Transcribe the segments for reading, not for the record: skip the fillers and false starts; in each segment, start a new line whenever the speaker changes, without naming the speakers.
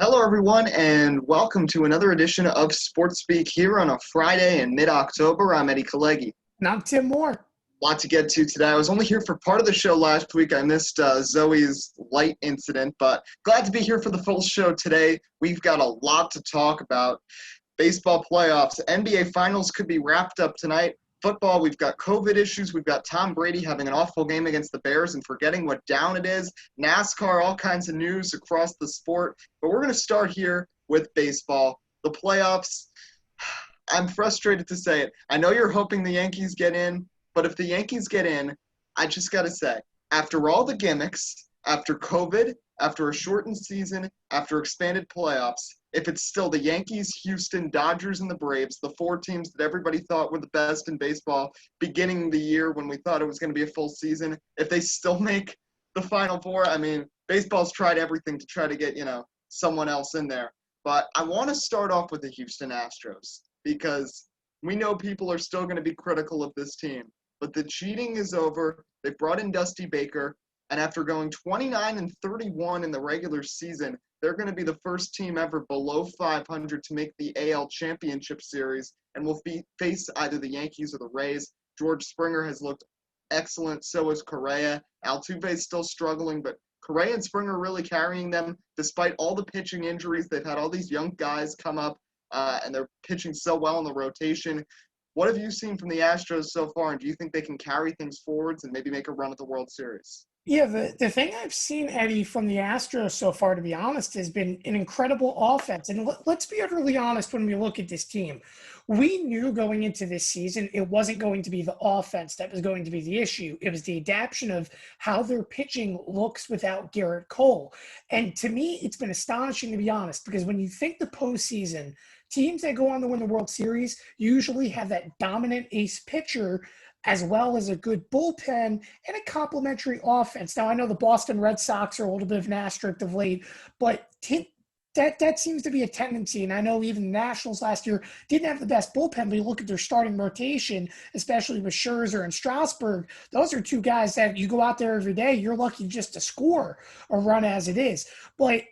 Hello, everyone, and welcome to another edition of Sports Speak here on a Friday in mid-October. I'm Eddie Kalegi.
And I'm Tim Moore.
Lot to get to today. I was only here for part of the show last week. I missed Zoe's light incident, but glad to be here for the full show today. We've got a lot to talk about. Baseball playoffs, NBA Finals could be wrapped up tonight. Football, we've got COVID issues. We've got Tom Brady having an awful game against the Bears and forgetting what down it is. NASCAR, all kinds of news across the sport. But we're going to start here with baseball. The playoffs, I'm frustrated to say it. I know you're hoping the Yankees get in, but if the Yankees get in, I just got to say, after all the gimmicks, after COVID, after a shortened season, after expanded playoffs, if it's still the Yankees, Houston, Dodgers, and the Braves, the four teams that everybody thought were the best in baseball beginning the year when we thought it was going to be a full season, if they still make the Final Four, I mean, baseball's tried everything to try to get, someone else in there. But I want to start off with the Houston Astros because we know people are still going to be critical of this team. But the cheating is over. They brought in Dusty Baker. And after going 29-31 in the regular season, they're going to be the first team ever below 500 to make the AL Championship Series and will face either the Yankees or the Rays. George Springer has looked excellent. So is Correa. Altuve is still struggling, but Correa and Springer are really carrying them despite all the pitching injuries. They've had all these young guys come up, and they're pitching so well in the rotation. What have you seen from the Astros so far, and do you think they can carry things forwards and maybe make a run at the World Series?
Yeah, the thing I've seen, Eddie, from the Astros so far, to be honest, has been an incredible offense. And let's be utterly honest when we look at this team. We knew going into this season it wasn't going to be the offense that was going to be the issue. It was the adaptation of how their pitching looks without Garrett Cole. And to me, it's been astonishing, to be honest, because when you think the postseason, teams that go on to win the World Series usually have that dominant ace pitcher as well as a good bullpen and a complementary offense. Now, I know the Boston Red Sox are a little bit of an asterisk of late, but that seems to be a tendency. And I know even the Nationals last year didn't have the best bullpen, but you look at their starting rotation, especially with Scherzer and Strasburg, those are two guys that you go out there every day, you're lucky just to score a run as it is. But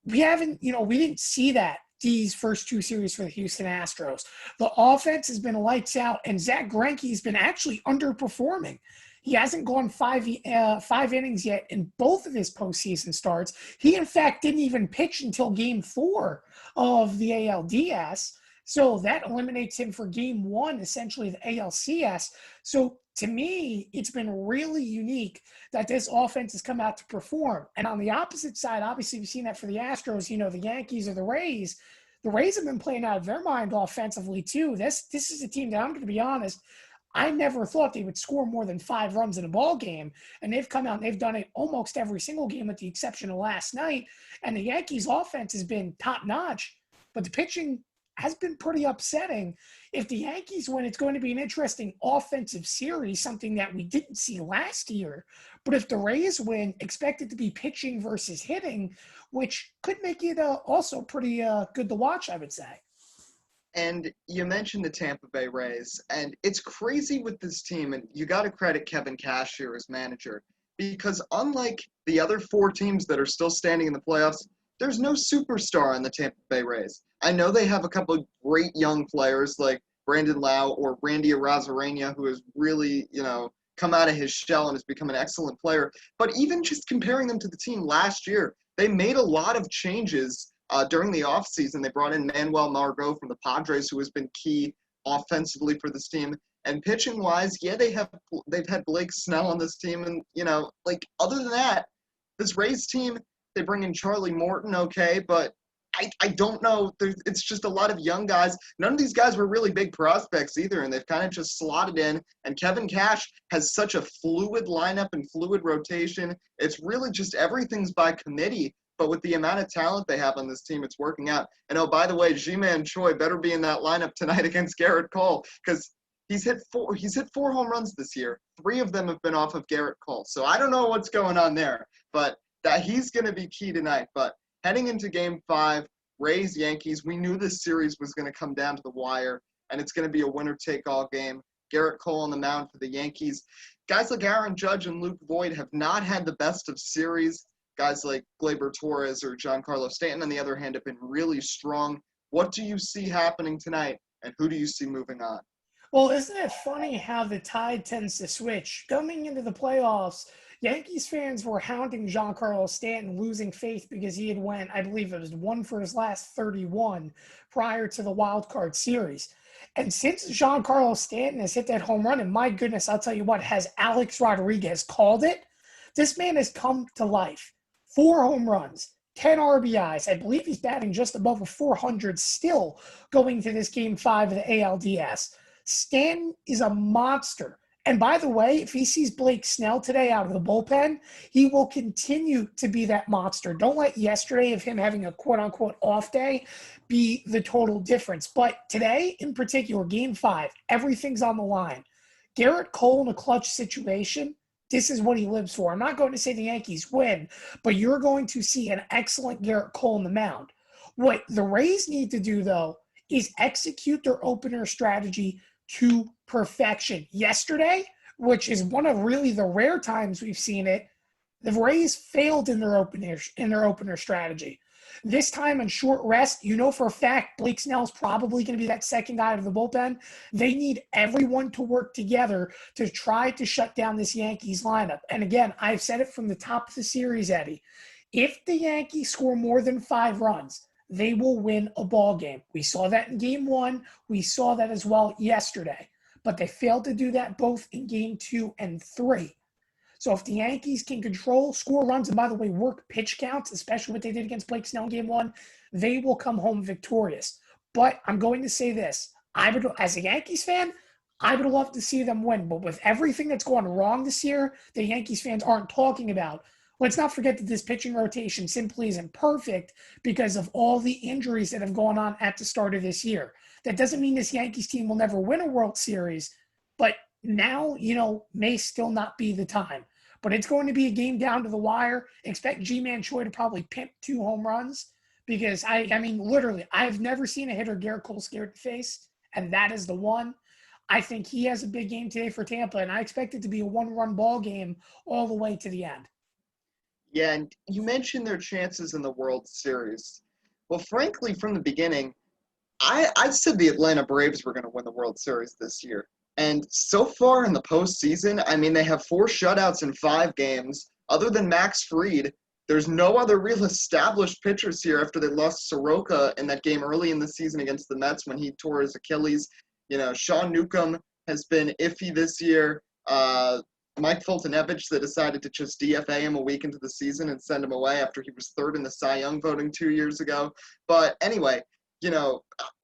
we didn't see that these first two series for the Houston Astros. The offense has been lights out, and Zach Greinke has been actually underperforming. He hasn't gone five innings yet in both of his postseason starts. He, in fact, didn't even pitch until Game 4 of the ALDS. So that eliminates him for Game 1, essentially the ALCS. So to me, it's been really unique that this offense has come out to perform. And on the opposite side, obviously we've seen that for the Astros, the Yankees or the Rays. The Rays have been playing out of their mind offensively too. This is a team that, I'm going to be honest, I never thought they would score more than 5 runs in a ball game. And they've come out and they've done it almost every single game with the exception of last night. And the Yankees offense has been top notch, but the pitching has been pretty upsetting. If the Yankees win, it's going to be an interesting offensive series, something that we didn't see last year. But if the Rays win, expect it to be pitching versus hitting, which could make it also pretty good to watch, I would say.
And you mentioned the Tampa Bay Rays, and it's crazy with this team, and you got to credit Kevin Cash here as manager, because unlike the other 4 teams that are still standing in the playoffs, there's no superstar on the Tampa Bay Rays. I know they have a couple of great young players like Brandon Lau or Randy Arozarena, who has really, come out of his shell and has become an excellent player. But even just comparing them to the team last year, they made a lot of changes during the offseason. They brought in Manuel Margot from the Padres, who has been key offensively for this team. And pitching-wise, yeah, they've had Blake Snell on this team. And, other than that, this Rays team, they bring in Charlie Morton, okay, but I don't know. It's just a lot of young guys. None of these guys were really big prospects either, and they've kind of just slotted in. And Kevin Cash has such a fluid lineup and fluid rotation. It's really just everything's by committee. But with the amount of talent they have on this team, it's working out. And, oh, by the way, Ji-Man Choi better be in that lineup tonight against Garrett Cole because he's hit 4 home runs this year. 3 of them have been off of Garrett Cole. So I don't know what's going on there, but that he's going to be key tonight. But heading into Game 5, Rays, Yankees, we knew this series was going to come down to the wire, and it's going to be a winner-take-all game. Garrett Cole on the mound for the Yankees. Guys like Aaron Judge and Luke Voigt have not had the best of series. guys like Gleyber Torres or Giancarlo Stanton, on the other hand, have been really strong. What do you see happening tonight, and who do you see moving on?
Well, isn't it funny how the tide tends to switch? Coming into the playoffs, Yankees fans were hounding Giancarlo Stanton, losing faith because he had went, I believe it was 1 for his last 31 prior to the wild card series. And since Giancarlo Stanton has hit that home run, and my goodness, I'll tell you what, has Alex Rodriguez called it? This man has come to life. 4 home runs, 10 RBIs. I believe he's batting just above a 400 still going to this game 5 of the ALDS. Stanton is a monster. And by the way, if he sees Blake Snell today out of the bullpen, he will continue to be that monster. Don't let yesterday of him having a quote-unquote off day be the total difference. But today, in particular, Game 5, everything's on the line. Garrett Cole in a clutch situation, this is what he lives for. I'm not going to say the Yankees win, but you're going to see an excellent Garrett Cole on the mound. What the Rays need to do, though, is execute their opener strategy to perfection. Yesterday, which is one of really the rare times we've seen it, the Rays failed in their opener strategy. This time on short rest, you know for a fact Blake Snell's probably going to be that second guy out of the bullpen. They need everyone to work together to try to shut down this Yankees lineup. And again, I've said it from the top of the series, Eddie. If the Yankees score more than 5 runs, they will win a ball game. We saw that in Game 1. We saw that as well yesterday. But they failed to do that both in Game 2 and 3. So if the Yankees can control, score runs, and by the way, work pitch counts, especially what they did against Blake Snell in Game 1, they will come home victorious. But I'm going to say this. As a Yankees fan, I would love to see them win. But with everything that's gone wrong this year, the Yankees fans aren't talking about, let's not forget that this pitching rotation simply isn't perfect because of all the injuries that have gone on at the start of this year. That doesn't mean this Yankees team will never win a World Series, but now, may still not be the time. But it's going to be a game down to the wire. Expect G-Man Choi to probably pimp 2 home runs because, literally, I've never seen a hitter Garrett Cole scared to face, and that is the one. I think he has a big game today for Tampa, and I expect it to be a 1-run ball game all the way to the end.
Yeah, and you mentioned their chances in the World Series. Well, frankly, from the beginning, I said the Atlanta Braves were going to win the World Series this year. And so far in the postseason, they have 4 shutouts in 5 games. Other than Max Fried, there's no other real established pitchers here after they lost Soroka in that game early in the season against the Mets when he tore his Achilles. Sean Newcomb has been iffy this year. Mike Foltynewicz, they decided to just DFA him a week into the season and send him away after he was 3rd in the Cy Young voting 2 years ago. But anyway,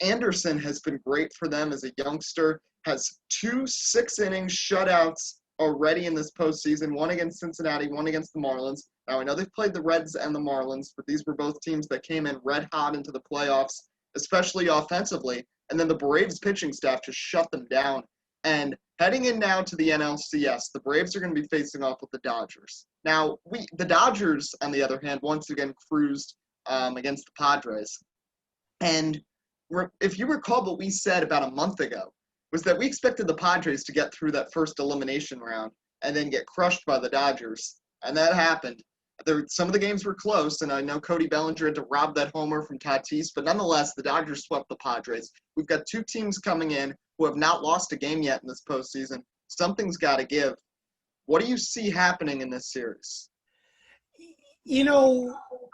Anderson has been great for them as a youngster, has 2 6-inning shutouts already in this postseason, one against Cincinnati, one against the Marlins. Now, I know they've played the Reds and the Marlins, but these were both teams that came in red hot into the playoffs, especially offensively, and then the Braves pitching staff just shut them down. And heading in now to the NLCS, the Braves are going to be facing off with the Dodgers. Now, the Dodgers, on the other hand, once again cruised against the Padres. And if you recall what we said about a month ago, was that we expected the Padres to get through that first elimination round and then get crushed by the Dodgers. And that happened. Some of the games were close, and I know Cody Bellinger had to rob that homer from Tatis, but nonetheless, the Dodgers swept the Padres. We've got 2 teams coming in who have not lost a game yet in this postseason. Something's got to give. What do you see happening in this series?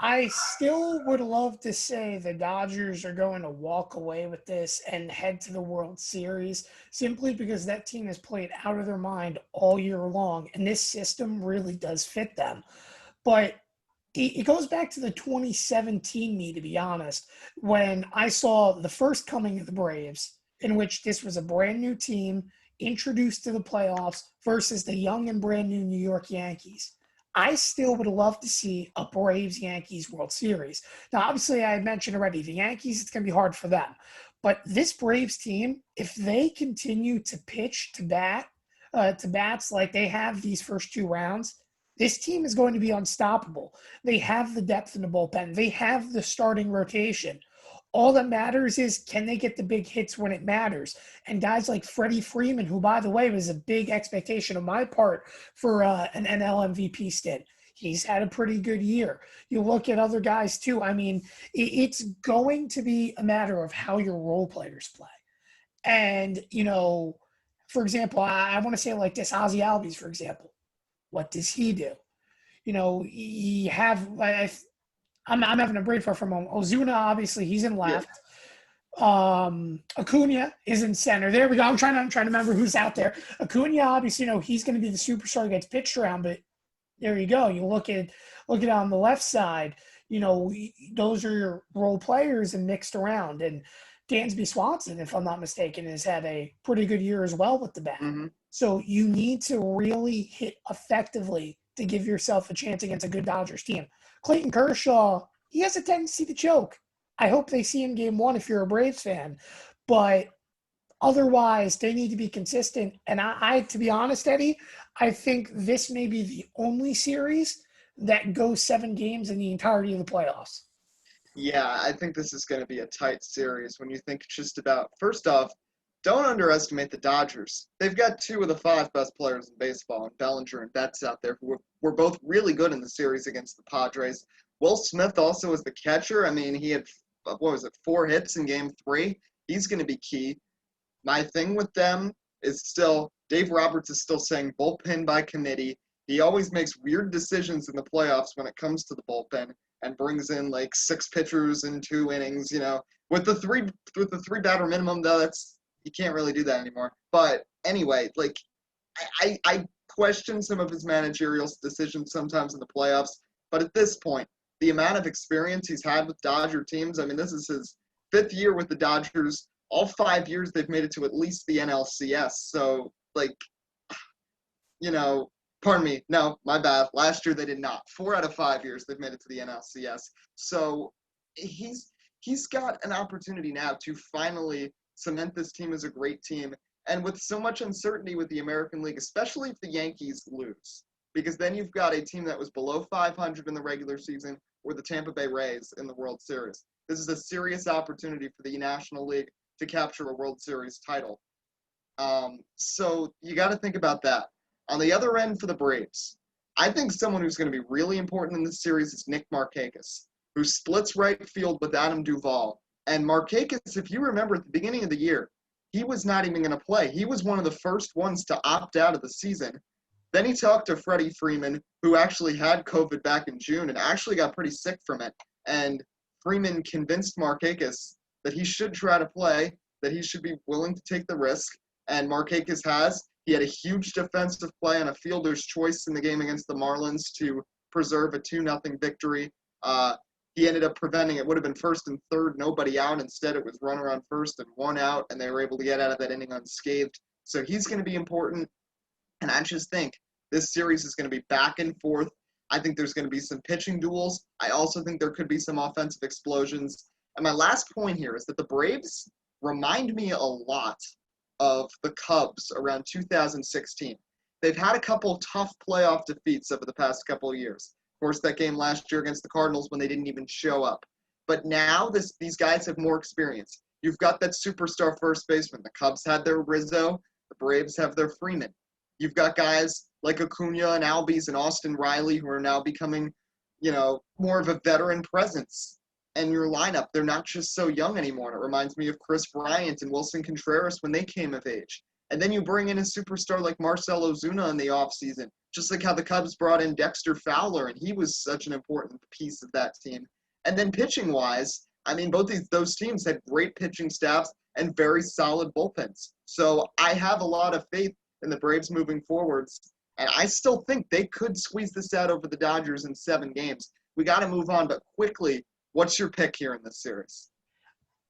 I still would love to say the Dodgers are going to walk away with this and head to the World Series simply because that team has played out of their mind all year long, and this system really does fit them. But it goes back to the 2017 me, to be honest, when I saw the first coming of the Braves, in which this was a brand new team introduced to the playoffs versus the young and brand new New York Yankees. I still would love to see a Braves-Yankees World Series. Now, obviously, I had mentioned already, the Yankees, it's going to be hard for them. But this Braves team, if they continue to pitch to bats like they have these first 2 rounds, this team is going to be unstoppable. They have the depth in the bullpen. They have the starting rotation. All that matters is, can they get the big hits when it matters? And guys like Freddie Freeman, who, by the way, was a big expectation on my part for an NL MVP stint. He's had a pretty good year. You look at other guys too. I mean, it's going to be a matter of how your role players play. And, for example, I want to say it like this, Ozzy Albies, for example. What does he do? I'm having a brain fart from him. Ozuna, obviously, he's in
Yeah.
left. Acuna is in center. There we go. I'm trying to remember who's out there. Acuna, obviously, he's going to be the superstar that gets pitched around, but there you go. You look at on the left side, those are your role players and mixed around. And Dansby Swanson, if I'm not mistaken, has had a pretty good year as well with the bat.
Mm-hmm.
So you need to really hit effectively to give yourself a chance against a good Dodgers team. Clayton Kershaw, he has a tendency to choke. I hope they see him game one if you're a Braves fan. But otherwise, they need to be consistent. And I to be honest, Eddie, I think this may be the only series that goes 7 games in the entirety of the playoffs.
Yeah, I think this is going to be a tight series when you think just about, first off, don't underestimate the Dodgers. They've got 2 of the 5 best players in baseball, and Bellinger and Betts out there, who were both really good in the series against the Padres. Will Smith also is the catcher. I mean, he had, 4 hits in Game 3? He's going to be key. My thing with them is still, Dave Roberts is still saying bullpen by committee. He always makes weird decisions in the playoffs when it comes to the bullpen and brings in like 6 pitchers in 2 innings, With the 3 batter minimum, though, you can't really do that anymore. But anyway, I question some of his managerial decisions sometimes in the playoffs. But at this point, the amount of experience he's had with Dodger teams, I mean, this is his 5th year with the Dodgers. All 5 years they've made it to at least the NLCS. So, pardon me. No, my bad. Last year they did not. 4 out of 5 years they've made it to the NLCS. So he's got an opportunity now to finally cement this team as a great team. And with so much uncertainty with the American League, especially if the Yankees lose, because then you've got a team that was below 500 in the regular season or the Tampa Bay Rays in the World Series. This is a serious opportunity for the National League to capture a World Series title. So you got to think about that. On the other end for the Braves, I think someone who's going to be really important in this series is Nick Markakis, who splits right field with Adam Duvall. And Markakis, if you remember at the beginning of the year, he was not even going to play. He was one of the first ones to opt out of the season. Then he talked to Freddie Freeman, who actually had COVID back in June and actually got pretty sick from it. And Freeman convinced Markakis that he should try to play, that he should be willing to take the risk. And Markakis has. He had a huge defensive play on a fielder's choice in the game against the Marlins to preserve a 2-0 victory. He ended up preventing it. Would have been first and third, nobody out. Instead, it was runner on first and 1 out, and they were able to get out of that inning unscathed. So he's going to be important. And I just think this series is going to be back and forth. I think there's going to be some pitching duels. I also think there could be some offensive explosions. And my last point here is that the Braves remind me a lot of the Cubs around 2016. They've had a couple tough playoff defeats over the past couple of years. Of course, that game last year against the Cardinals when they didn't even show up. But now these guys have more experience. You've got that superstar first baseman. The Cubs had their Rizzo. The Braves have their Freeman. You've got guys like Acuna and Albies and Austin Riley who are now becoming, more of a veteran presence in your lineup. They're not just so young anymore. And it reminds me of Chris Bryant and Wilson Contreras when they came of age. And then you bring in a superstar like Marcell Ozuna in the offseason, just like how the Cubs brought in Dexter Fowler, and he was such an important piece of that team. And then pitching-wise, I mean, both those teams had great pitching staffs and very solid bullpens. So I have a lot of faith in the Braves moving forwards, and I still think they could squeeze this out over the Dodgers in 7 games. We got to move on, but quickly, what's your pick here in this series?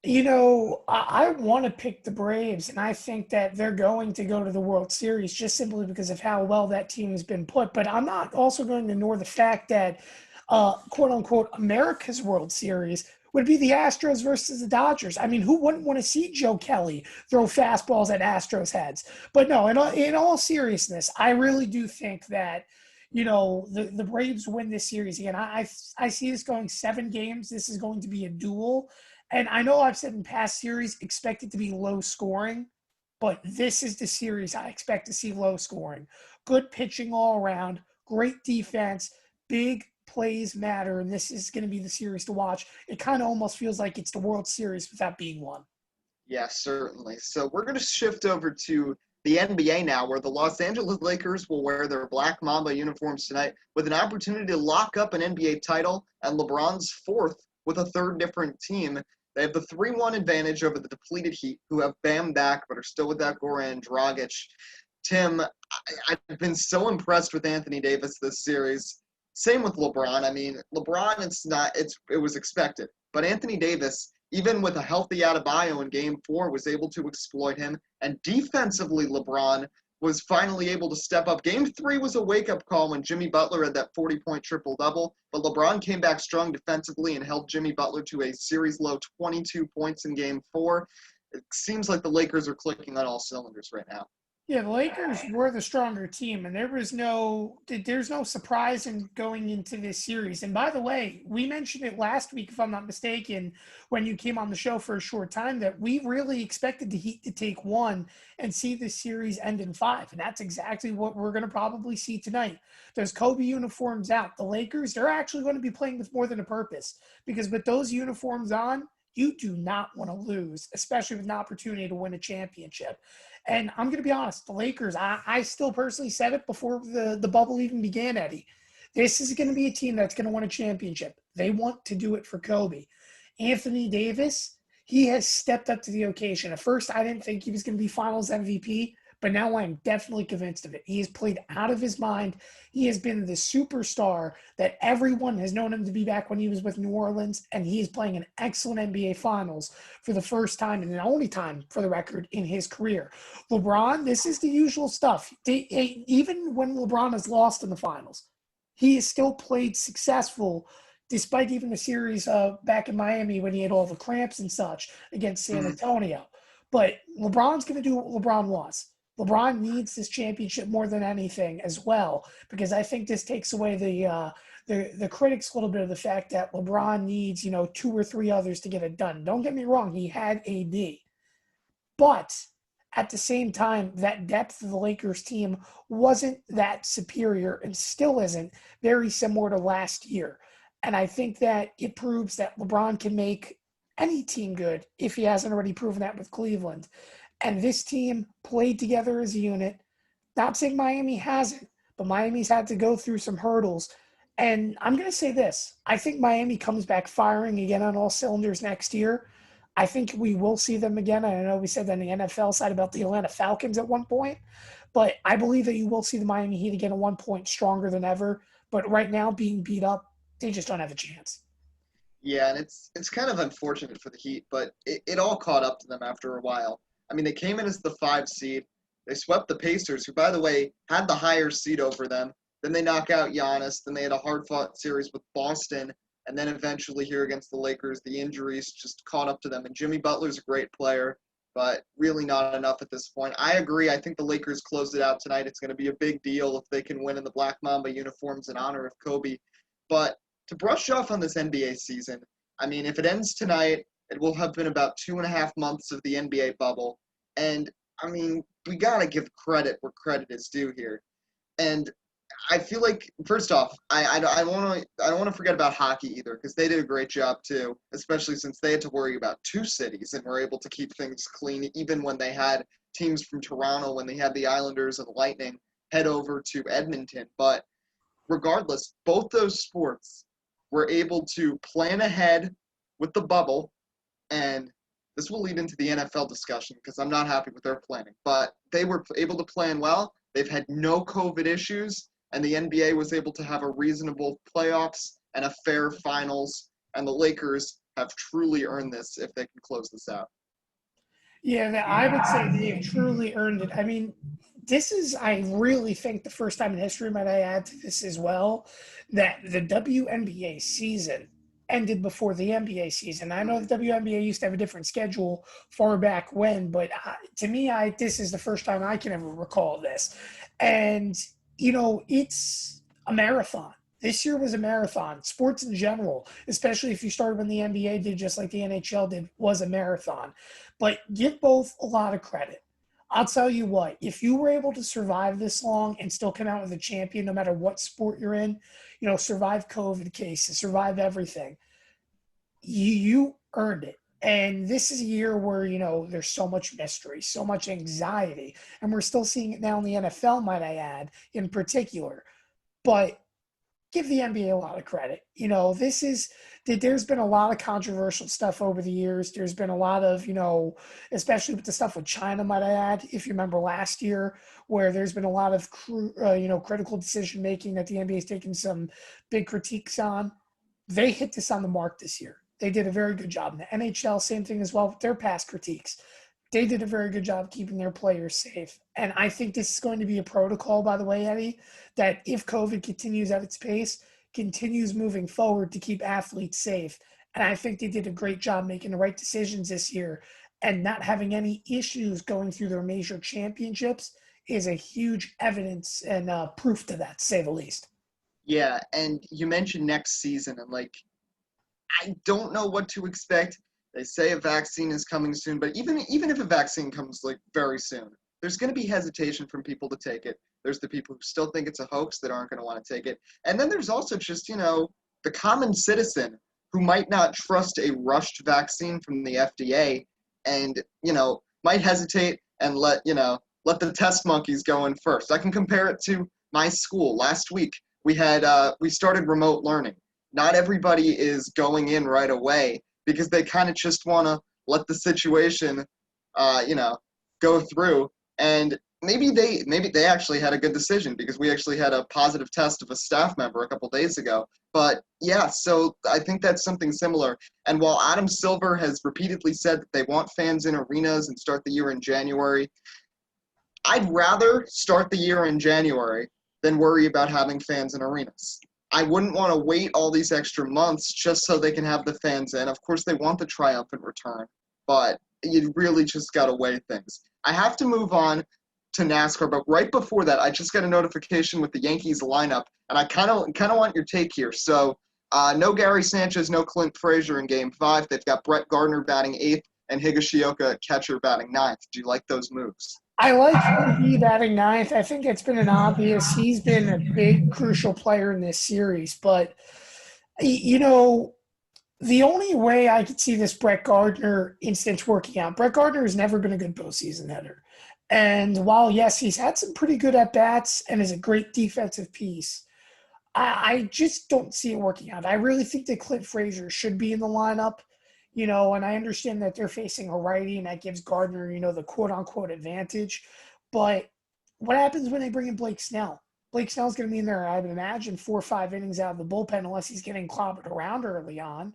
I want to pick the Braves, and I think that they're going to go to the World Series just simply because of how well that team has been put. But I'm not also going to ignore the fact that, quote unquote, America's World Series would be the Astros versus the Dodgers. I mean, who wouldn't want to see Joe Kelly throw fastballs at Astros heads? But no, in all seriousness, I really do think that, the Braves win this series. Again, I see this going 7 games. This is going to be a duel. And I know I've said in past series, expect it to be low scoring, but this is the series I expect to see low scoring. Good pitching all around, great defense, big plays matter, and this is going to be the series to watch. It kind of almost feels like it's the World Series without being one.
Yeah, certainly. So we're going to shift over to the NBA now, where the Los Angeles Lakers will wear their Black Mamba uniforms tonight with an opportunity to lock up an NBA title and LeBron's fourth with a third different team. They have the 3-1 advantage over the depleted Heat, who have Bam back but are still without Goran Dragic. Tim, I've been so impressed with Anthony Davis this series. Same with LeBron. I mean, LeBron, it was expected. But Anthony Davis, even with a healthy Adebayo in Game 4, was able to exploit him. And defensively, LeBron was finally able to step up. Game 3 was a wake-up call when Jimmy Butler had that 40-point triple-double. But LeBron came back strong defensively and held Jimmy Butler to a series-low 22 points in Game 4. It seems like the Lakers are clicking on all cylinders right now.
Yeah, the Lakers were the stronger team, and there's no surprise in going into this series. And by the way, we mentioned it last week, if I'm not mistaken, when you came on the show for a short time, that we really expected the Heat to take one and see this series end in 5. And that's exactly what we're going to probably see tonight. There's Kobe uniforms out. The Lakers, they're actually going to be playing with more than a purpose, because with those uniforms on, you do not want to lose, especially with an opportunity to win a championship. And I'm going to be honest, the Lakers, I still personally said it before the bubble even began, Eddie. This is going to be a team that's going to win a championship. They want to do it for Kobe. Anthony Davis, he has stepped up to the occasion. At first, I didn't think he was going to be finals MVP, but now I'm definitely convinced of it. He has played out of his mind. He has been the superstar that everyone has known him to be back when he was with New Orleans, and he is playing an excellent NBA Finals for the first time and the only time, for the record, in his career. LeBron, this is the usual stuff. Even when LeBron has lost in the Finals, he has still played successful despite even the series back in Miami when he had all the cramps and such against San Antonio. But LeBron's going to do what LeBron wants. LeBron needs this championship more than anything as well, because I think this takes away the critics a little bit of the fact that LeBron needs, 2 or 3 others to get it done. Don't get me wrong, he had AD. But at the same time, that depth of the Lakers team wasn't that superior and still isn't, very similar to last year. And I think that it proves that LeBron can make any team good if he hasn't already proven that with Cleveland. And this team played together as a unit. Not saying Miami hasn't, but Miami's had to go through some hurdles. And I'm going to say this. I think Miami comes back firing again on all cylinders next year. I think we will see them again. I know we said that on the NFL side about the Atlanta Falcons at one point, but I believe that you will see the Miami Heat again at one point stronger than ever. But right now, being beat up, they just don't have a chance.
Yeah, and it's kind of unfortunate for the Heat, but it all caught up to them after a while. I mean, they came in as the 5 seed. They swept the Pacers, who, by the way, had the higher seed over them. Then they knock out Giannis. Then they had a hard-fought series with Boston. And then eventually here against the Lakers, the injuries just caught up to them. And Jimmy Butler's a great player, but really not enough at this point. I agree. I think the Lakers close it out tonight. It's going to be a big deal if they can win in the Black Mamba uniforms in honor of Kobe. But to brush off on this NBA season, I mean, if it ends tonight, it will have been about 2.5 months of the NBA bubble. And, I mean, we got to give credit where credit is due here. And I feel like, first off, I don't want to forget about hockey either, because they did a great job too, especially since they had to worry about 2 cities and were able to keep things clean even when they had teams from Toronto, when they had the Islanders and the Lightning head over to Edmonton. But regardless, both those sports were able to plan ahead with the bubble, and this will lead into the NFL discussion because I'm not happy with their planning. But they were able to plan well. They've had no COVID issues, and the NBA was able to have a reasonable playoffs and a fair finals, and the Lakers have truly earned this if they can close this out.
Yeah, I would say they've truly earned it. I mean, this is, I really think, the first time in history, might I add to this as well, that the WNBA season ended before the NBA season. I know the WNBA used to have a different schedule far back when, but to me, this is the first time I can ever recall this. And, it's a marathon. This year was a marathon. Sports in general, especially if you started when the NBA did, just like the NHL did, was a marathon. But give both a lot of credit. I'll tell you what, if you were able to survive this long and still come out with a champion, no matter what sport you're in, survive COVID cases, survive everything, you earned it. And this is a year where, there's so much mystery, so much anxiety. And we're still seeing it now in the NFL, might I add, in particular. But give the NBA a lot of credit. There's been a lot of controversial stuff over the years. There's been a lot of, especially with the stuff with China, might I add, if you remember last year, where there's been a lot of, critical decision making that the NBA has taken some big critiques on. They hit this on the mark this year. They did a very good job. In the NHL, same thing as well with their past critiques. They did a very good job keeping their players safe. And I think this is going to be a protocol, by the way, Eddie, that if COVID continues at its pace, continues moving forward to keep athletes safe. And I think they did a great job making the right decisions this year, and not having any issues going through their major championships is a huge evidence and proof to that, to say the least.
Yeah, and you mentioned next season, and I don't know what to expect. They say a vaccine is coming soon, but even if a vaccine comes very soon, there's going to be hesitation from people to take it. There's the people who still think it's a hoax that aren't going to want to take it. And then there's also just, the common citizen who might not trust a rushed vaccine from the FDA and, might hesitate and let the test monkeys go in first. I can compare it to my school. Last week, we started remote learning. Not everybody is going in right away because they kind of just want to let the situation, go through. And maybe they actually had a good decision, because we actually had a positive test of a staff member a couple days ago. But yeah, so I think that's something similar. And while Adam Silver has repeatedly said that they want fans in arenas and start the year in January, I'd rather start the year in January than worry about having fans in arenas. I wouldn't want to wait all these extra months just so they can have the fans in. Of course, they want the triumphant return, but you really just got to weigh things. I have to move on to NASCAR, but right before that, I just got a notification with the Yankees lineup, and I kind of want your take here. So, no Gary Sanchez, no Clint Frazier in Game 5. They've got Brett Gardner batting 8th and Higashioka catcher batting 9th. Do you like those moves?
I like Higgy batting 9th. I think it's been an obvious. He's been a big, crucial player in this series. But, the only way I could see this Brett Gardner instance working out, Brett Gardner has never been a good postseason hitter. And while, yes, he's had some pretty good at-bats and is a great defensive piece, I just don't see it working out. I really think that Clint Frazier should be in the lineup, and I understand that they're facing a righty, and that gives Gardner, the quote-unquote advantage. But what happens when they bring in Blake Snell? Blake Snell's going to be in there, I would imagine, 4 or 5 innings out of the bullpen unless he's getting clobbered around early on.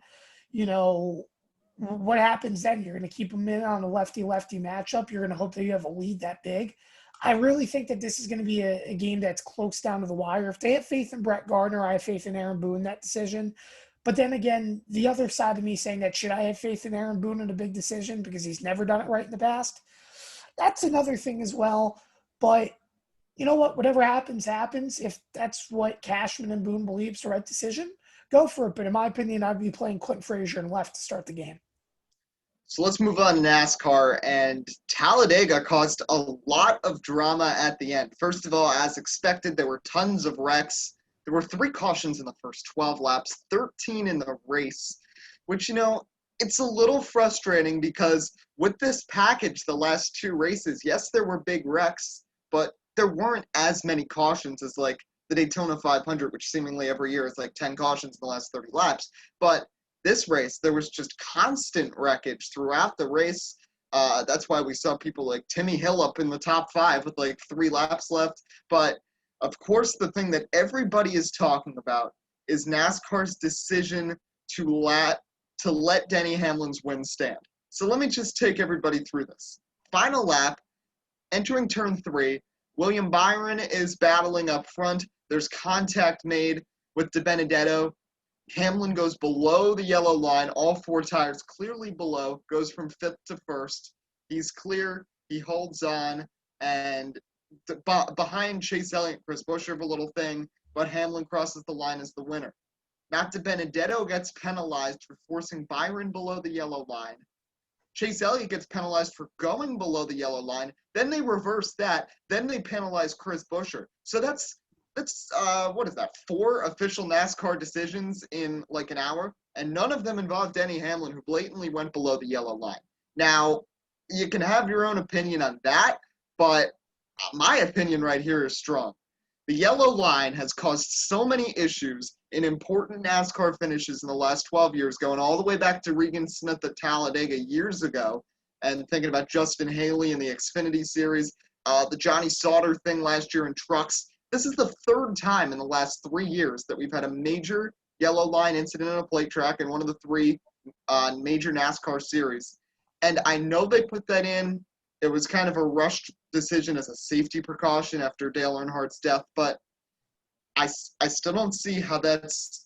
What happens then? You're going to keep him in on a lefty-lefty matchup. You're going to hope that you have a lead that big. I really think that this is going to be a game that's close down to the wire. If they have faith in Brett Gardner, I have faith in Aaron Boone in that decision. But then again, the other side of me saying that, should I have faith in Aaron Boone in a big decision because he's never done it right in the past? That's another thing as well. But you know what? Whatever happens, happens. If that's what Cashman and Boone believes the right decision, go for it. But in my opinion, I'd be playing Clint Frazier and left to start the game.
So let's move on to NASCAR, and Talladega caused a lot of drama at the end. First of all, as expected, there were tons of wrecks. There were 3 cautions in the first 12 laps, 13 in the race, which, it's a little frustrating because with this package, the last 2 races, yes, there were big wrecks, but there weren't as many cautions as the Daytona 500, which seemingly every year is 10 cautions in the last 30 laps. But this race, there was just constant wreckage throughout the race. That's why we saw people like Timmy Hill up in the top 5 with 3 laps left. But of course, the thing that everybody is talking about is NASCAR's decision to let Denny Hamlin's win stand. So let me just take everybody through this. Final lap, entering turn 3, William Byron is battling up front. There's contact made with DiBenedetto. Hamlin goes below the yellow line, all 4 tires clearly below, goes from 5th to 1st. He's clear, he holds on, and behind Chase Elliott and Chris Buescher, a little thing, but Hamlin crosses the line as the winner. Matt DiBenedetto gets penalized for forcing Byron below the yellow line. Chase Elliott gets penalized for going below the yellow line. Then they reverse that. Then they penalize Chris Buescher. So that's what is that? 4 official NASCAR decisions in like an hour, and none of them involved Denny Hamlin, who blatantly went below the yellow line. Now, you can have your own opinion on that, but my opinion right here is strong. The yellow line has caused so many issues in important NASCAR finishes in the last 12 years, going all the way back to Regan Smith at Talladega years ago, and thinking about Justin Haley in the Xfinity Series, the Johnny Sauter thing last year in trucks. This is the 3rd time in the last 3 years that we've had a major yellow line incident on a plate track in one of the 3 major NASCAR series. And I know they put that in. It was kind of a rushed decision as a safety precaution after Dale Earnhardt's death, but I still don't see how that's,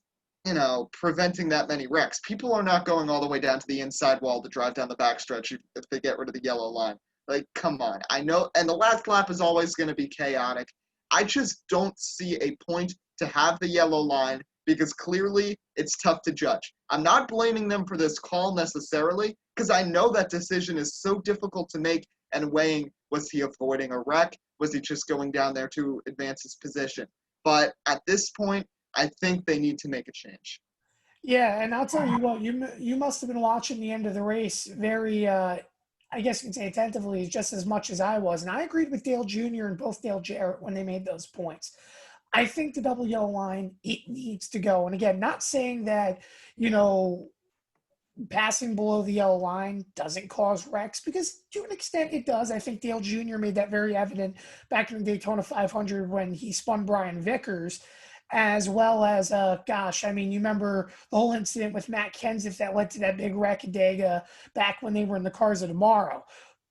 preventing that many wrecks. People are not going all the way down to the inside wall to drive down the backstretch if they get rid of the yellow line. Like, come on. I know, and the last lap is always going to be chaotic. I just don't see a point to have the yellow line because clearly it's tough to judge. I'm not blaming them for this call necessarily because I know that decision is so difficult to make and weighing, was he avoiding a wreck? Was he just going down there to advance his position? But at this point, I think they need to make a change.
Yeah, and I'll tell you what, you must have been watching the end of the race very, I guess you can say attentively, just as much as I was. And I agreed with Dale Jr. and both Dale Jarrett when they made those points. I think the double yellow line, it needs to go. And again, not saying that, passing below the yellow line doesn't cause wrecks, because to an extent it does. I think Dale Jr. made that very evident back in the Daytona 500 when he spun Brian Vickers, as well as, you remember the whole incident with Matt Kenseth that led to that big wreck at Dega back when they were in the cars of tomorrow.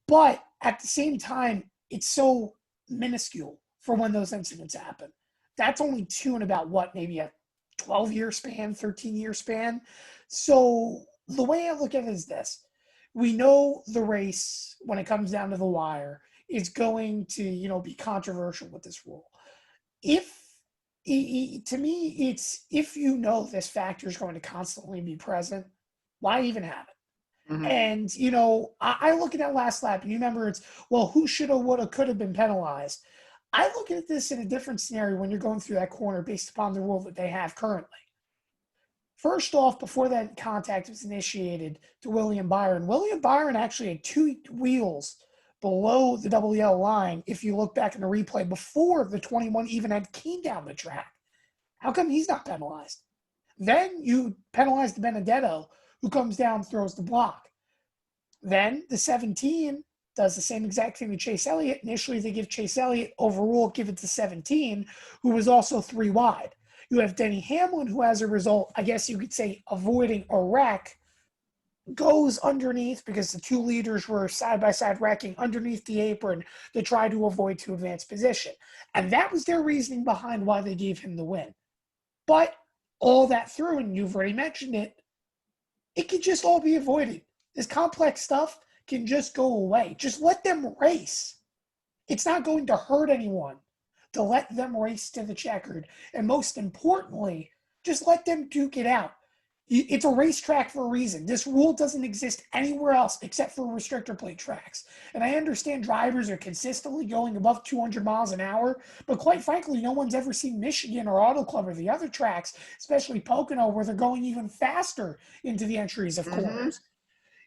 But at the same time, it's so minuscule for when those incidents happen. That's only 2 in about maybe a 12-year span, 13-year span. So the way I look at it is this. We know the race, when it comes down to the wire, is going to, be controversial with this rule. To me, it's if this factor is going to constantly be present, why even have it? Mm-hmm. And, I look at that last lap, and you remember who should have, would have, could have been penalized. I look at this in a different scenario when you're going through that corner based upon the rule that they have currently. First off, before that contact was initiated to William Byron actually had 2 wheels below the double yellow line if you look back in the replay before the 21 even had came down the track. How come he's not penalized? Then you penalize the Benedetto, who comes down and throws the block. Then the 17 does the same exact thing to Chase Elliott. Initially, they give Chase Elliott overrule, give it to 17, who was also 3 wide. You have Denny Hamlin, who as a result, I guess you could say, avoiding a wreck, goes underneath because the 2 leaders were side-by-side wrecking underneath the apron to try to avoid to advance position. And that was their reasoning behind why they gave him the win. But all that through, and you've already mentioned it, it can just all be avoided. This complex stuff can just go away. Just let them race. It's not going to hurt anyone to let them race to the checkered. And most importantly, just let them duke it out. It's a racetrack for a reason. This rule doesn't exist anywhere else except for restrictor plate tracks. And I understand drivers are consistently going above 200 miles an hour, but quite frankly, no one's ever seen Michigan or Auto Club or the other tracks, especially Pocono, where they're going even faster into the entries of corners.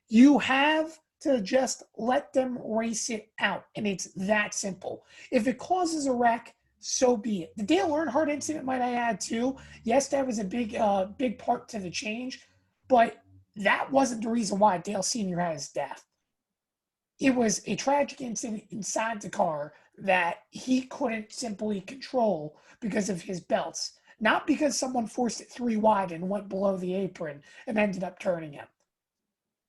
You have to just let them race it out, and it's that simple. If it causes a wreck, so be it. The Dale Earnhardt incident, might I add, too. Yes, that was a big part to the change, but that wasn't the reason why Dale Sr. had his death. It was a tragic incident inside the car that he couldn't simply control because of his belts, not because someone forced it 3 wide and went below the apron and ended up turning him.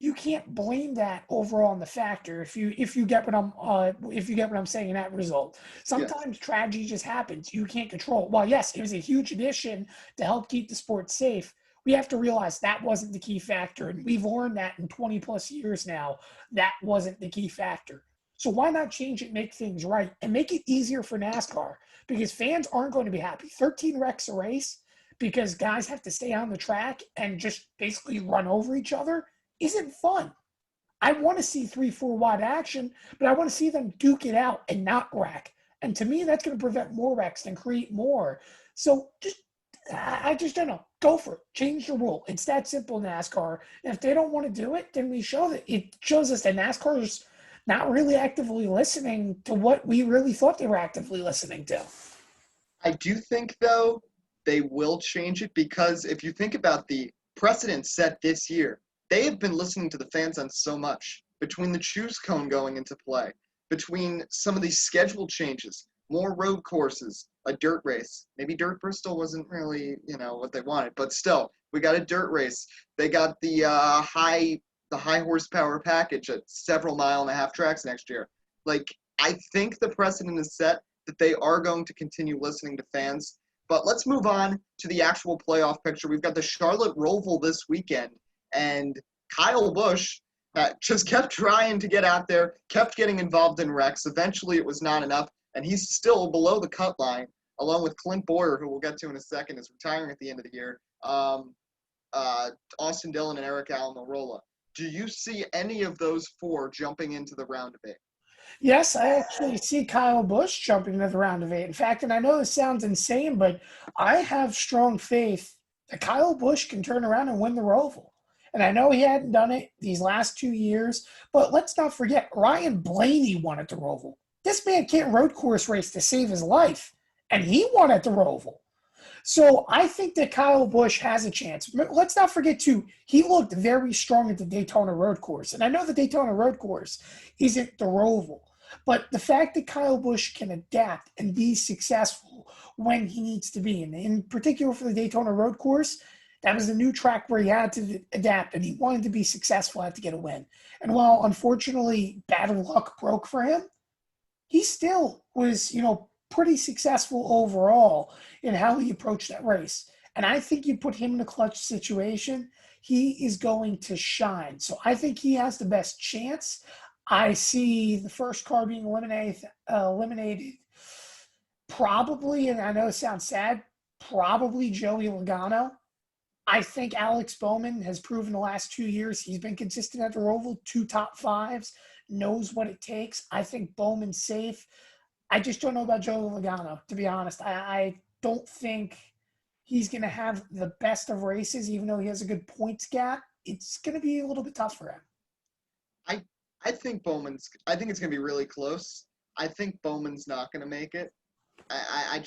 You can't blame that overall on the factor if you get what I'm saying in that result. Sometimes tragedy just happens. You can't control it. While yes, it was a huge addition to help keep the sport safe, we have to realize that wasn't the key factor. And we've learned that in 20 plus years now, that wasn't the key factor. So why not change it, make things right, and make it easier for NASCAR? Because fans aren't going to be happy. 13 wrecks a race because guys have to stay on the track and just basically run over each other isn't fun. I want to see 3-4 wide action, but I want to see them duke it out and not wreck. And to me, that's going to prevent more wrecks and create more. So I just don't know. Go for it. Change the rule. It's that simple, NASCAR. And if they don't want to do it, then we show that it shows us that NASCAR is not really actively listening to what we really thought they were actively listening to.
I do think, though, they will change it because if you think about the precedent set this year, they have been listening to the fans on so much. Between the choose cone going into play, between some of these schedule changes, more road courses, a dirt race. Maybe Dirt Bristol wasn't really, what they wanted, but still, we got a dirt race. They got the high horsepower package at several mile-and-a-half tracks next year. Like, I think the precedent is set that they are going to continue listening to fans. But let's move on to the actual playoff picture. We've got the Charlotte Roval this weekend, and Kyle Busch just kept trying to get out there, kept getting involved in wrecks. Eventually, it was not enough, and he's still below the cut line, along with Clint Boyer, who we'll get to in a second, is retiring at the end of the year, Austin Dillon, and Eric Almirola. Do you see any of those four jumping into the round of 8?
Yes, I actually see Kyle Busch jumping into the round of 8. In fact, and I know this sounds insane, but I have strong faith that Kyle Busch can turn around and win the Roval. And I know he hadn't done it these last 2 years, but let's not forget, Ryan Blaney won at the Roval. This man can't road course race to save his life, and he won at the Roval. So I think that Kyle Busch has a chance. Let's not forget, too, he looked very strong at the Daytona road course. And I know the Daytona road course isn't the Roval. But the fact that Kyle Busch can adapt and be successful when he needs to be, and in particular for the Daytona road course, that was a new track where he had to adapt, and he wanted to be successful, had to get a win. And while, unfortunately, bad luck broke for him, he still was, pretty successful overall in how he approached that race. And I think you put him in a clutch situation, he is going to shine. So I think he has the best chance. I see the first car being eliminated probably, and I know it sounds sad, probably Joey Logano. I think Alex Bowman has proven the last 2 years he's been consistent at the Roval, 2 top 5s, knows what it takes. I think Bowman's safe. I just don't know about Joey Logano, to be honest. I don't think he's going to have the best of races, even though he has a good points gap. It's going to be a little bit tough for him.
I think it's going to be really close. I think Bowman's not going to make it. I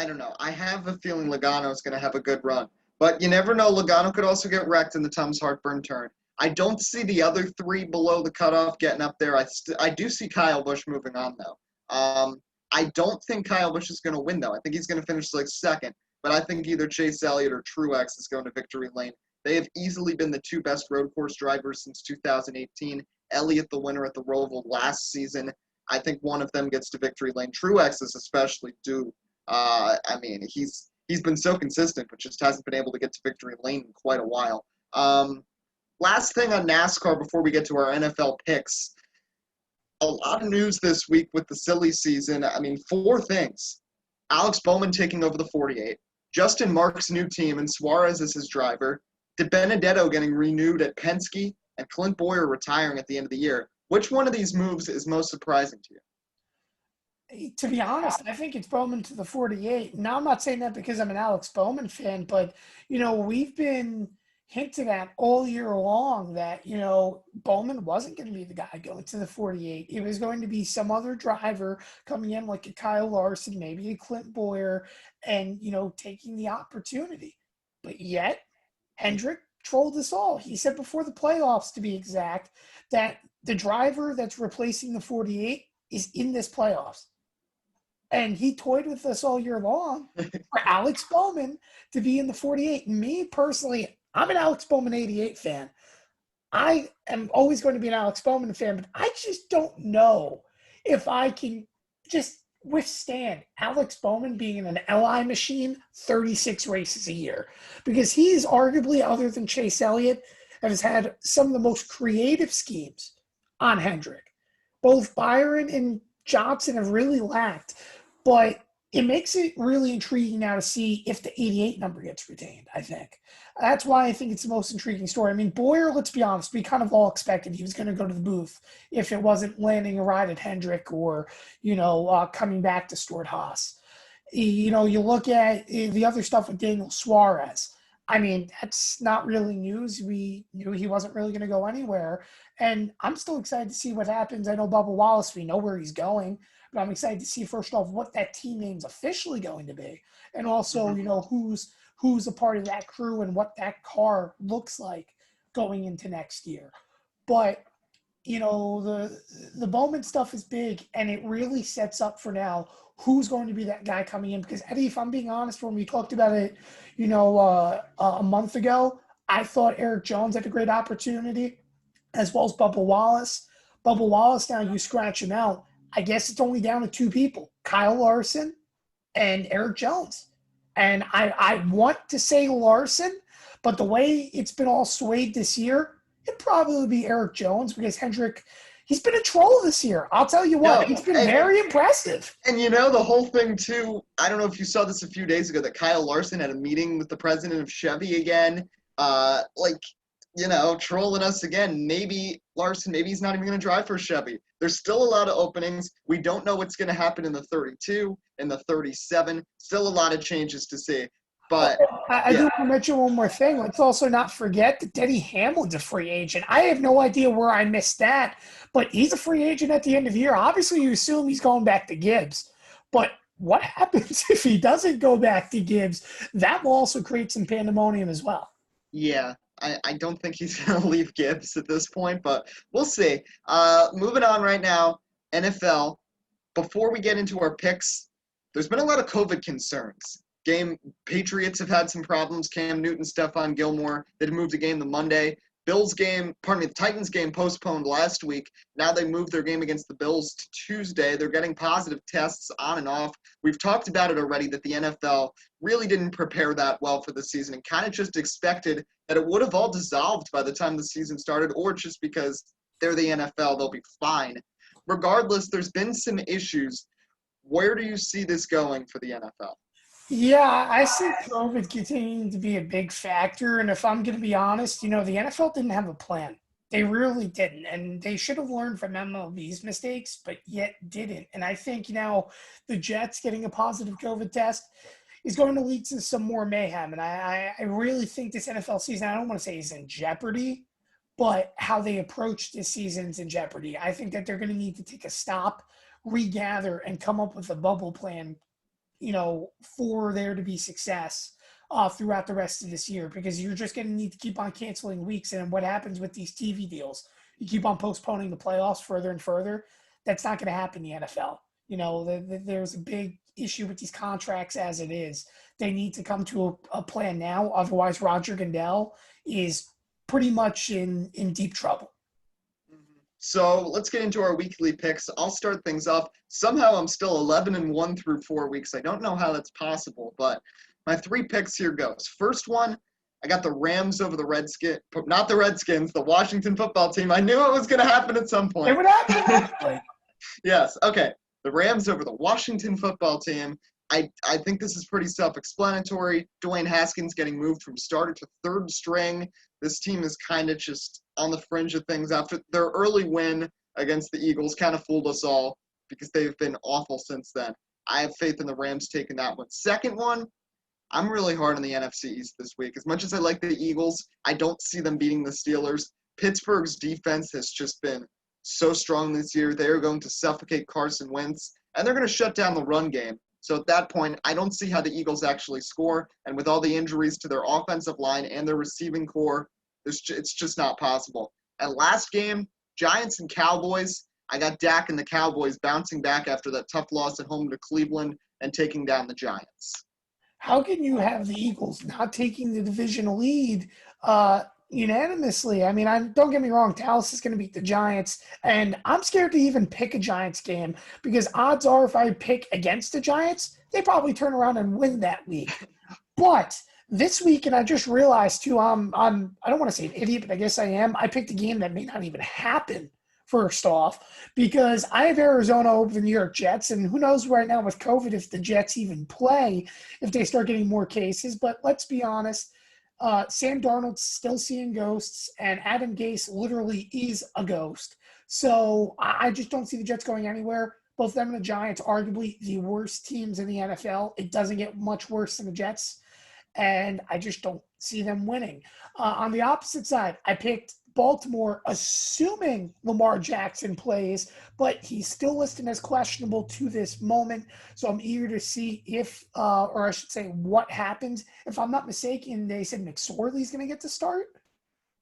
don't know. I have a feeling Logano's going to have a good run. But you never know. Logano could also get wrecked in the Tom's Heartburn turn. I don't see the other 3 below the cutoff getting up there. I do see Kyle Busch moving on, though. I don't think Kyle Busch is going to win, though. I think he's going to finish second. But I think either Chase Elliott or Truex is going to victory lane. They have easily been the 2 best road course drivers since 2018. Elliott, the winner at the Roval last season. I think one of them gets to victory lane. Truex is especially due. He's been so consistent, but just hasn't been able to get to victory lane in quite a while. Last thing on NASCAR before we get to our NFL picks. A lot of news this week with the silly season. 4 things. Alex Bowman taking over the 48. Justin Marks' new team, and Suarez is his driver. DiBenedetto getting renewed at Penske, and Clint Boyer retiring at the end of the year. Which one of these moves is most surprising to you?
To be honest, I think it's Bowman to the 48. Now, I'm not saying that because I'm an Alex Bowman fan, but, we've been hinted at all year long that, Bowman wasn't going to be the guy going to the 48. It was going to be some other driver coming in like a Kyle Larson, maybe a Clint Boyer, and, taking the opportunity. But yet, Hendrick trolled us all. He said before the playoffs, to be exact, that the driver that's replacing the 48 is in this playoffs. And he toyed with us all year long for Alex Bowman to be in the 48. Me, personally, I'm an Alex Bowman 88 fan. I am always going to be an Alex Bowman fan, but I just don't know if I can just withstand Alex Bowman being in an LI machine 36 races a year. Because he is arguably, other than Chase Elliott, has had some of the most creative schemes on Hendrick. Both Byron and Johnson have really lacked, but it makes it really intriguing now to see if the 88 number gets retained, I think. That's why I think it's the most intriguing story. I mean, Boyer, let's be honest, we kind of all expected he was going to go to the booth if it wasn't landing a ride at Hendrick or, coming back to Stuart Haas. You look at the other stuff with Daniel Suarez. I mean, that's not really news. We knew he wasn't really going to go anywhere. And I'm still excited to see what happens. I know Bubba Wallace, we know where he's going. But I'm excited to see, first off, what that team name's officially going to be. And also, who's a part of that crew and what that car looks like going into next year. But, the Bowman stuff is big, and it really sets up for now who's going to be that guy coming in. Because, Eddie, if I'm being honest, when we talked about it, a month ago, I thought Eric Jones had a great opportunity, as well as Bubba Wallace. Bubba Wallace, now you scratch him out, I guess it's only down to two people, Kyle Larson and Eric Jones. And I want to say Larson, but the way it's been all swayed this year, it'd probably be Eric Jones because Hendrick, he's been a troll this year. I'll tell you what, it's been very impressive.
And the whole thing too, I don't know if you saw this a few days ago, that Kyle Larson had a meeting with the president of Chevy again. Trolling us again. Maybe Larson, maybe he's not even going to drive for Chevy. There's still a lot of openings. We don't know what's going to happen in the 32, in the 37. Still a lot of changes to see. But
I do want to mention one more thing. Let's also not forget that Denny Hamlin's a free agent. I have no idea where I missed that, but he's a free agent at the end of the year. Obviously, you assume he's going back to Gibbs. But what happens if he doesn't go back to Gibbs? That will also create some pandemonium as well.
Yeah. I don't think he's going to leave Gibbs at this point, but we'll see. Moving on right now, NFL. Before we get into our picks, there's been a lot of COVID concerns. Patriots have had some problems. Cam Newton, Stephon Gilmore, they moved the game to Monday. The Titans game postponed last week. Now they moved their game against the Bills to Tuesday. They're getting positive tests on and off. We've talked about it already that the NFL really didn't prepare that well for the season and kind of just expected that it would have all dissolved by the time the season started, or just because they're the NFL, they'll be fine. Regardless, there's been some issues. Where do you see this going for the NFL?
Yeah, I see COVID continuing to be a big factor. And if I'm going to be honest, the NFL didn't have a plan. They really didn't. And they should have learned from MLB's mistakes, but yet didn't. And I think now the Jets getting a positive COVID test is going to lead to some more mayhem. And I really think this NFL season, I don't want to say is in jeopardy, but how they approach this season is in jeopardy. I think that they're going to need to take a stop, regather, and come up with a bubble plan for there to be success throughout the rest of this year, because you're just going to need to keep on canceling weeks. And what happens with these TV deals, you keep on postponing the playoffs further and further. That's not going to happen in the NFL. There's a big issue with these contracts as it is. They need to come to a plan now. Otherwise, Roger Goodell is pretty much in deep trouble.
So let's get into our weekly picks. I'll start things off. Somehow I'm still 11-1 through 4 weeks. I don't know how that's possible, but my 3 picks here goes. First one, I got the Rams over the Redskins. Not the Redskins, the Washington football team. I knew it was going to happen at some point.
It would happen.
Yes, okay. The Rams over the Washington football team. I think this is pretty self-explanatory. Dwayne Haskins getting moved from starter to third string. This team is kind of just on the fringe of things after their early win against the Eagles. Kind of fooled us all because they've been awful since then. I have faith in the Rams taking that one. Second one, I'm really hard on the NFC East this week. As much as I like the Eagles, I don't see them beating the Steelers. Pittsburgh's defense has just been so strong this year. They are going to suffocate Carson Wentz, and they're going to shut down the run game. So at that point, I don't see how the Eagles actually score. And with all the injuries to their offensive line and their receiving core, it's just not possible. And last game, Giants and Cowboys. I got Dak and the Cowboys bouncing back after that tough loss at home to Cleveland and taking down the Giants.
How can you have the Eagles not taking the division lead unanimously? I mean, don't get me wrong, Dallas is going to beat the Giants, and I'm scared to even pick a Giants game because odds are if I pick against the Giants, they probably turn around and win that week. But this week, and I just realized too, I don't want to say an idiot, but I guess I am. I picked a game that may not even happen first off, because I have Arizona over the New York Jets, and who knows right now with COVID if the Jets even play if they start getting more cases. But let's be honest, Sam Darnold's still seeing ghosts, and Adam Gase literally is a ghost. So I just don't see the Jets going anywhere. Both them and the Giants, arguably the worst teams in the NFL. It doesn't get much worse than the Jets, and I just don't see them winning. On the opposite side, I picked Baltimore, assuming Lamar Jackson plays, but he's still listed as questionable to this moment. So I'm eager to see if, or I should say, what happens. If I'm not mistaken, they said McSorley's going to get to start.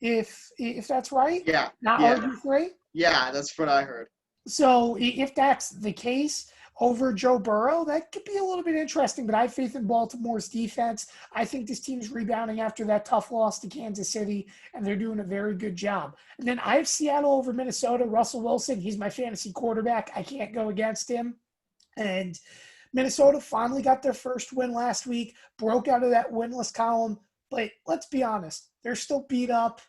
If that's right,
Yeah.
not
Yeah.
RG3.
Yeah, that's what I heard.
So if that's the case over Joe Burrow, that could be a little bit interesting, but I have faith in Baltimore's defense. I think this team's rebounding after that tough loss to Kansas City, and they're doing a very good job. And then I have Seattle over Minnesota. Russell Wilson, he's my fantasy quarterback. I can't go against him. And Minnesota finally got their first win last week, broke out of that winless column. But let's be honest, they're still beat up.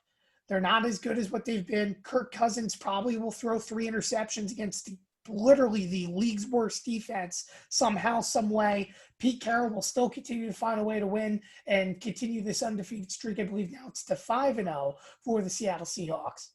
They're not as good as what they've been. Kirk Cousins probably will throw 3 interceptions against literally the league's worst defense somehow, some way. Pete Carroll will still continue to find a way to win and continue this undefeated streak. I believe now it's to 5-0 for the Seattle Seahawks.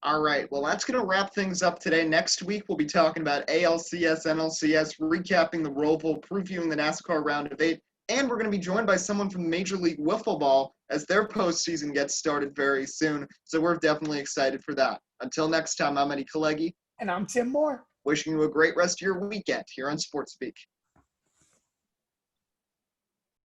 All right, well, that's going to wrap things up today. Next week, we'll be talking about ALCS, NLCS, recapping the Roval, previewing the NASCAR Round of 8, and we're going to be joined by someone from Major League Wiffle Ball as their postseason gets started very soon. So we're definitely excited for that. Until next time, I'm Eddie Kalegi.
And I'm Tim Moore.
Wishing you a great rest of your weekend here on Sports Speak.